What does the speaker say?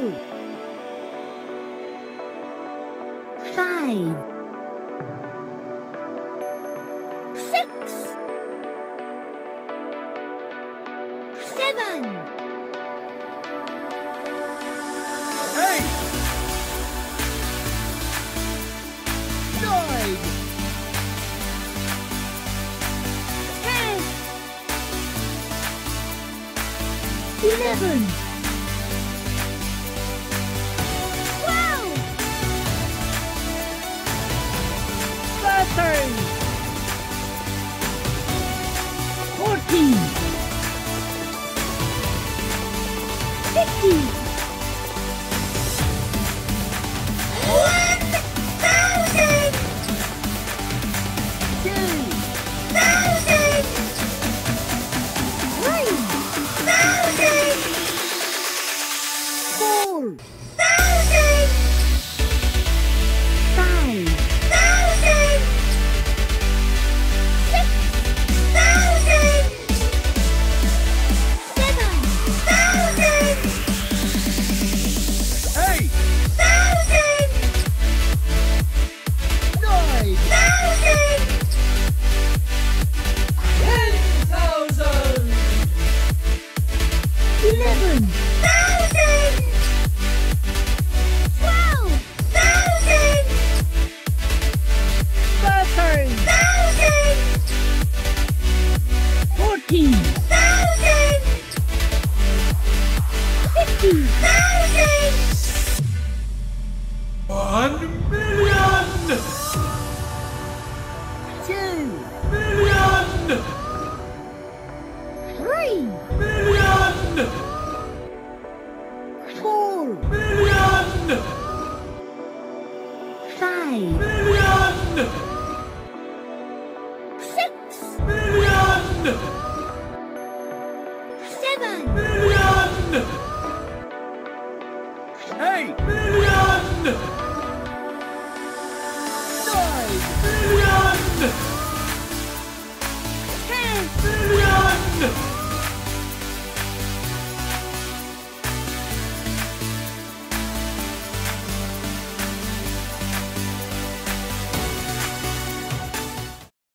5, 6, 7, 8, 9, 10, 11, 12, 13, 14, 15, 1,000, 2,000, 3,000, 4,000, 5,000, 6,000, 7,000, 8, 1,000, 9, 10,000, 11,000, 12,000, 13, 14,000, 15,000, 1,000,000, 2, 1,000,000, 3, 1,000,000, 4, 1,000,000, 5, 1,000,000, 6, 1,000,000, 7, 1,000,000, 8, 1,000,000, 9, 1,000,000, 10, 1,000,000,